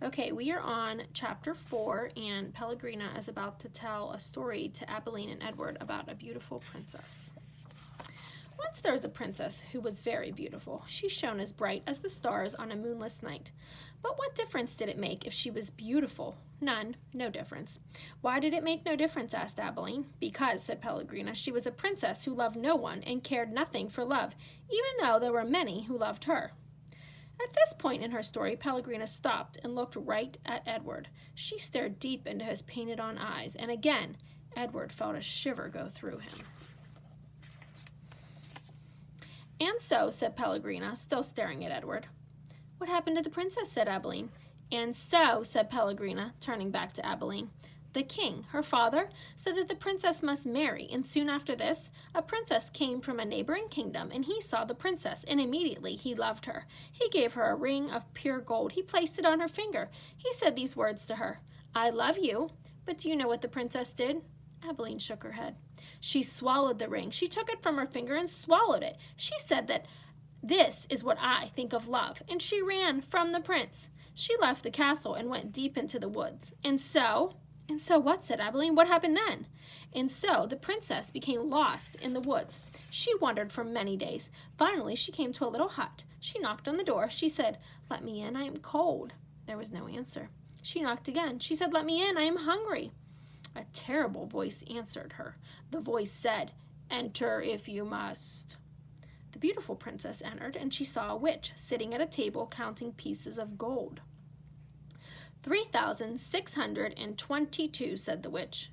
Okay, we are on chapter 4, and Pellegrina is about to tell a story to Abilene and Edward about a beautiful princess. Once there was a princess who was very beautiful. She shone as bright as the stars on a moonless night. But what difference did it make if she was beautiful? None, no difference. Why did it make no difference? Asked Abilene. Because, said Pellegrina, she was a princess who loved no one and cared nothing for love, even though there were many who loved her. At this point in her story, Pellegrina stopped and looked right at Edward. She stared deep into his painted-on eyes, and again, Edward felt a shiver go through him. And so, said Pellegrina, still staring at Edward. What happened to the princess? Said Abilene. And so, said Pellegrina, turning back to Abilene. The king, her father, said that the princess must marry, and soon after this, a princess came from a neighboring kingdom, and he saw the princess, and immediately he loved her. He gave her a ring of pure gold. He placed it on her finger. He said these words to her, I love you. But do you know what the princess did? Abilene shook her head. She swallowed the ring. She took it from her finger and swallowed it. She said that this is what I think of love, and she ran from the prince. She left the castle and went deep into the woods. And so what? Said Abilene. What happened then? And so the princess became lost in the woods. She wandered for many days. Finally, she came to a little hut. She knocked on the door. She said, Let me in, I am cold. There was no answer. She knocked again. She said, Let me in, I am hungry. A terrible voice answered her. The voice said, Enter if you must. The beautiful princess entered, and she saw a witch sitting at a table counting pieces of gold. 3,622, said the witch.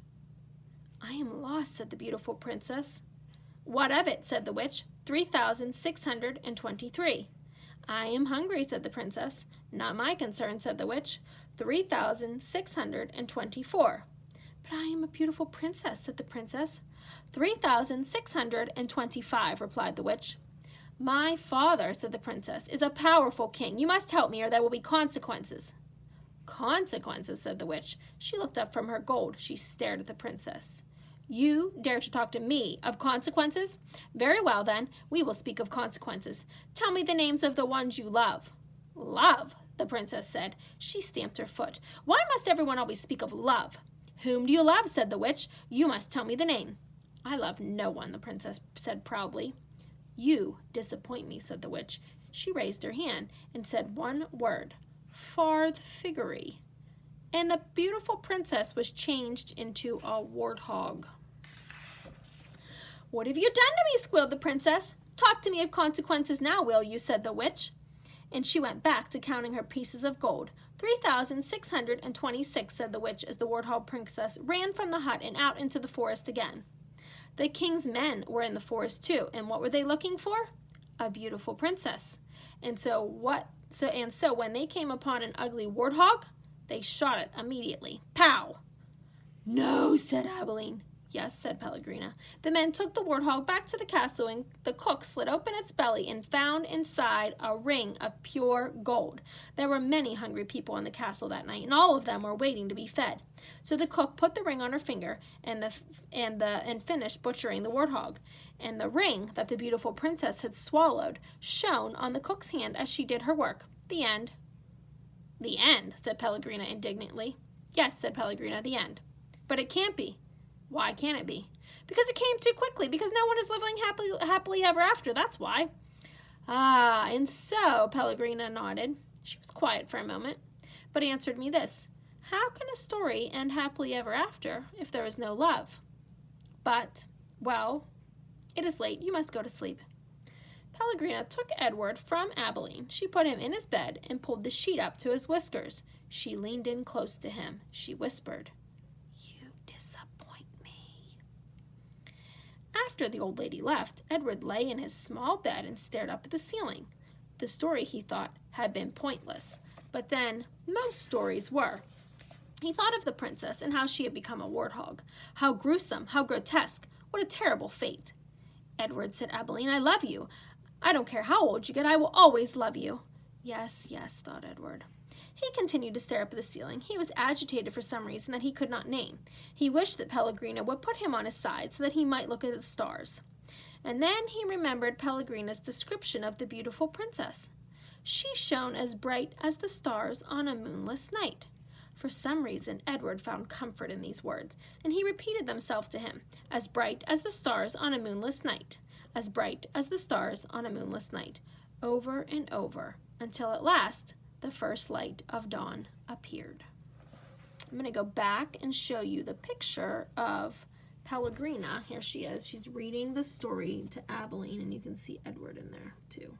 I am lost, said the beautiful princess. What of it? Said the witch. 3,623. I am hungry, said the princess. Not my concern, said the witch. 3,624. But I am a beautiful princess, said the princess. 3,625, replied the witch. My father, said the princess, is a powerful king. You must help me or there will be consequences. Consequences, said the witch. She looked up from her gold. She stared at the princess. You dare to talk to me of consequences? Very well, then, we will speak of consequences. Tell me the names of the ones you love. Love, the princess said. She stamped her foot. Why must everyone always speak of love? Whom do you love? Said the witch. You must tell me the name. I love no one, the princess said proudly. You disappoint me, said the witch. She raised her hand and said one word. Farthfiggery. And the beautiful princess was changed into a warthog. What have you done to me? Squealed the princess. Talk to me of consequences now, will you? Said the witch. And she went back to counting her pieces of gold. 3,626, said the witch, as the warthog princess ran from the hut and out into the forest again. The king's men were in the forest too, and what were they looking for? A beautiful princess. And so when they came upon an ugly warthog, they shot it immediately. Pow! No, said Abilene. Yes, said Pellegrina. The men took the warthog back to the castle, and the cook slit open its belly and found inside a ring of pure gold. There were many hungry people in the castle that night, and all of them were waiting to be fed. So the cook put the ring on her finger and finished butchering the warthog. And the ring that the beautiful princess had swallowed shone on the cook's hand as she did her work. The end. The end, said Pellegrina indignantly. Yes, said Pellegrina, the end. But it can't be. Why can't it be? Because it came too quickly, because no one is living happily ever after, that's why. Ah, and so, Pellegrina nodded. She was quiet for a moment, but answered me this. How can a story end happily ever after if there is no love? But, well, it is late. You must go to sleep. Pellegrina took Edward from Abilene. She put him in his bed and pulled the sheet up to his whiskers. She leaned in close to him. She whispered, You disappoint me. After the old lady left, Edward lay in his small bed and stared up at the ceiling. The story, he thought, had been pointless. But then, most stories were. He thought of the princess and how she had become a warthog. How gruesome, how grotesque, what a terrible fate. Edward, said Abilene, I love you. I don't care how old you get, I will always love you. Yes, yes, thought Edward. He continued to stare up at the ceiling. He was agitated for some reason that he could not name. He wished that Pellegrina would put him on his side so that he might look at the stars. And then he remembered Pellegrina's description of the beautiful princess. She shone as bright as the stars on a moonless night. For some reason, Edward found comfort in these words, and he repeated themselves to him, as bright as the stars on a moonless night, as bright as the stars on a moonless night, over and over, until at last the first light of dawn appeared. I'm going to go back and show you the picture of Pellegrina. Here she is. She's reading the story to Abilene, and you can see Edward in there too.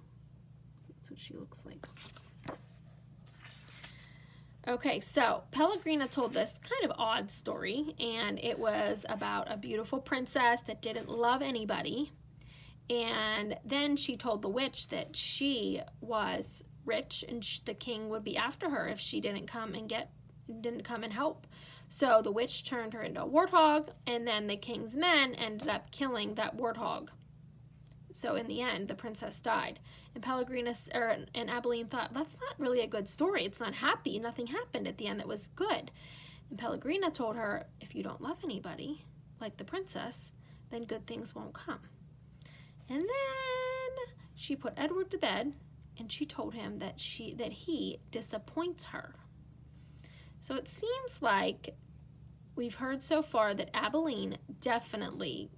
That's what she looks like. Okay, so Pellegrina told this kind of odd story, and it was about a beautiful princess that didn't love anybody. And then she told the witch that she was rich and the king would be after her if she didn't come and help. So the witch turned her into a warthog, and then the king's men ended up killing that warthog. So in the end, the princess died. And and Abilene thought, that's not really a good story. It's not happy. Nothing happened at the end that was good. And Pellegrina told her, if you don't love anybody, like the princess, then good things won't come. And then she put Edward to bed, and she told him that he disappoints her. So it seems like we've heard so far that Abilene definitely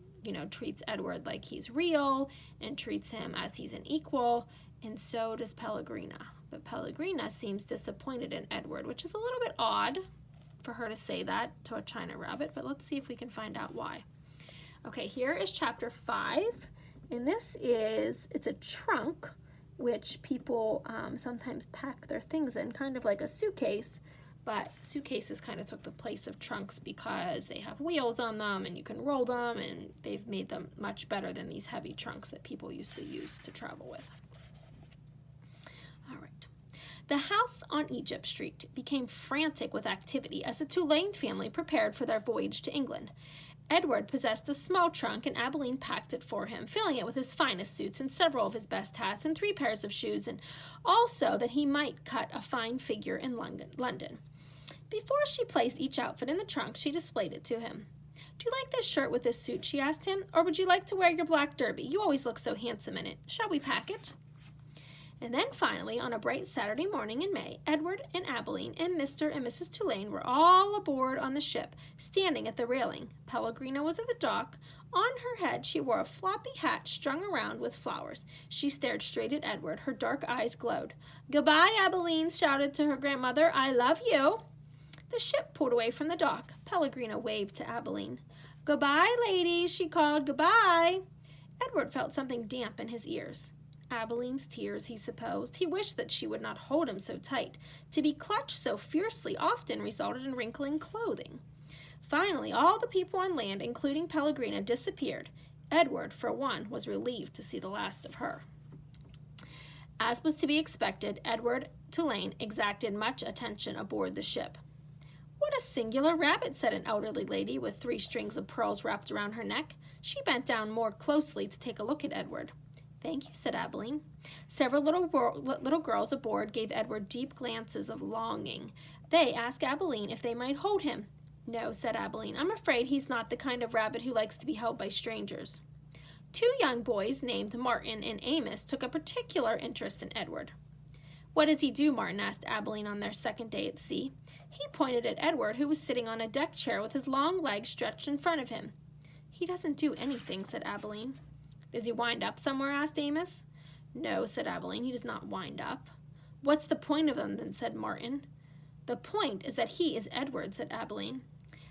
treats Edward like he's real and treats him as he's an equal, and so does Pellegrina. But Pellegrina seems disappointed in Edward, which is a little bit odd for her to say that to a China rabbit, but let's see if we can find out why. Okay, here is chapter 5, and it's a trunk, which people sometimes pack their things in, kind of like a suitcase. But suitcases kind of took the place of trunks because they have wheels on them and you can roll them, and they've made them much better than these heavy trunks that people used to use to travel with. All right. The house on Egypt Street became frantic with activity as the Tulane family prepared for their voyage to England. Edward possessed a small trunk, and Abilene packed it for him, filling it with his finest suits and several of his best hats and 3 pairs of shoes, and also that he might cut a fine figure in London. Before she placed each outfit in the trunk, she displayed it to him. "Do you like this shirt with this suit?" she asked him. "Or would you like to wear your black derby? You always look so handsome in it. Shall we pack it?" And then finally, on a bright Saturday morning in May, Edward and Abilene and Mr. and Mrs. Tulane were all aboard on the ship, standing at the railing. Pellegrina was at the dock. On her head she wore a floppy hat strung around with flowers. She stared straight at Edward. Her dark eyes glowed. "Goodbye," Abilene shouted to her grandmother. "I love you." The ship pulled away from the dock. Pellegrina waved to Abilene. "Goodbye, ladies," she called. "Goodbye." Edward felt something damp in his ears. Abilene's tears, he supposed. He wished that she would not hold him so tight. To be clutched so fiercely often resulted in wrinkling clothing. Finally, all the people on land, including Pellegrina, disappeared. Edward, for one, was relieved to see the last of her. As was to be expected, Edward Tulane exacted much attention aboard the ship. "What a singular rabbit," said an elderly lady with 3 strings of pearls wrapped around her neck. She bent down more closely to take a look at Edward. "Thank you," said Abilene. Several little girls aboard gave Edward deep glances of longing. They asked Abilene if they might hold him. "No," said Abilene. "I'm afraid he's not the kind of rabbit who likes to be held by strangers." 2 young boys named Martin and Amos took a particular interest in Edward. "What does he do?" Martin asked Abilene on their second day at sea. He pointed at Edward, who was sitting on a deck chair with his long legs stretched in front of him. "He doesn't do anything," said Abilene. "Does he wind up somewhere?" asked Amos. "No," said Abilene, "he does not wind up." "What's the point of him then?" said Martin. "The point is that he is Edward," said Abilene.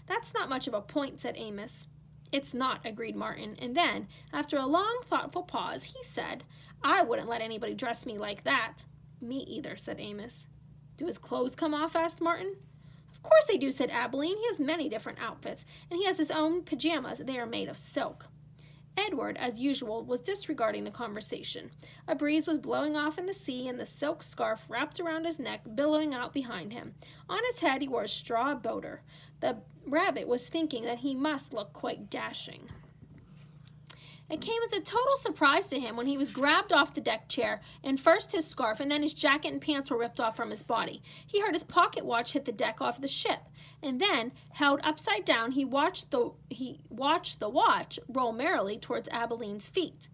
"That's not much of a point," said Amos. "It's not," agreed Martin, and then, after a long, thoughtful pause, he said, "I wouldn't let anybody dress me like that." "Me either," said Amos. "Do his clothes come off?" asked Martin. "Of course they do," said Abilene. "He has many different outfits, and he has his own pajamas. They are made of silk." Edward, as usual, was disregarding the conversation. A breeze was blowing off in the sea, and the silk scarf wrapped around his neck billowing out behind him. On his head he wore a straw boater. The rabbit was thinking that he must look quite dashing. It came as a total surprise to him when he was grabbed off the deck chair, and first his scarf and then his jacket and pants were ripped off from his body. He heard his pocket watch hit the deck off the ship, and then, held upside down, he watched the watch roll merrily towards Abilene's feet.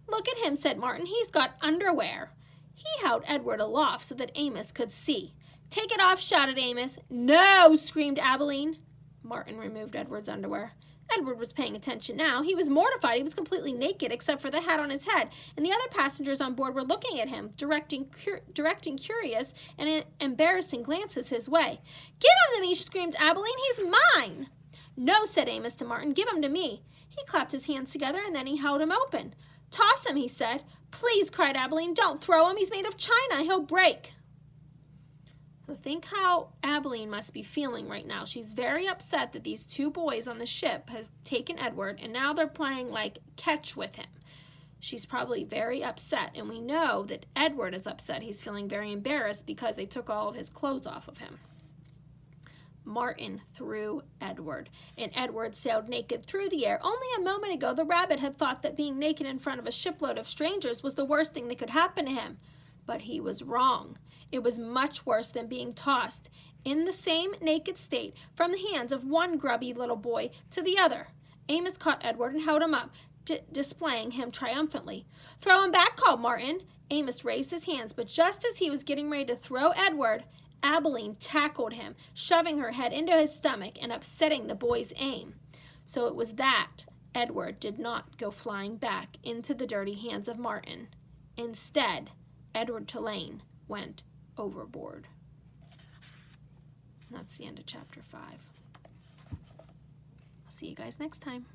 "Look at him," said Martin. "He's got underwear." He held Edward aloft so that Amos could see. "Take it off," shouted Amos. "No," screamed Abilene. Martin removed Edward's underwear. Edward was paying attention now. He was mortified. He was completely naked except for the hat on his head, and the other passengers on board were looking at him, directing curious and embarrassing glances his way. "Give him to me," screamed Abilene. "He's mine." "No," said Amos to Martin. "Give him to me." He clapped his hands together, and then he held him open. "Toss him," he said. "Please," cried Abilene. "Don't throw him. He's made of china. He'll break." So think how Abilene must be feeling right now. She's very upset that these two boys on the ship have taken Edward, and now they're playing like catch with him. She's probably very upset, and we know that Edward is upset. He's feeling very embarrassed because they took all of his clothes off of him. Martin threw Edward, and Edward sailed naked through the air. Only a moment ago, the rabbit had thought that being naked in front of a shipload of strangers was the worst thing that could happen to him. But he was wrong. It was much worse than being tossed in the same naked state from the hands of one grubby little boy to the other. Amos caught Edward and held him up, displaying him triumphantly. "Throw him back," called Martin. Amos raised his hands, but just as he was getting ready to throw Edward, Abilene tackled him, shoving her head into his stomach and upsetting the boy's aim. So it was that Edward did not go flying back into the dirty hands of Martin. Instead, Edward Tulane went overboard. That's the end of chapter 5. I'll see you guys next time.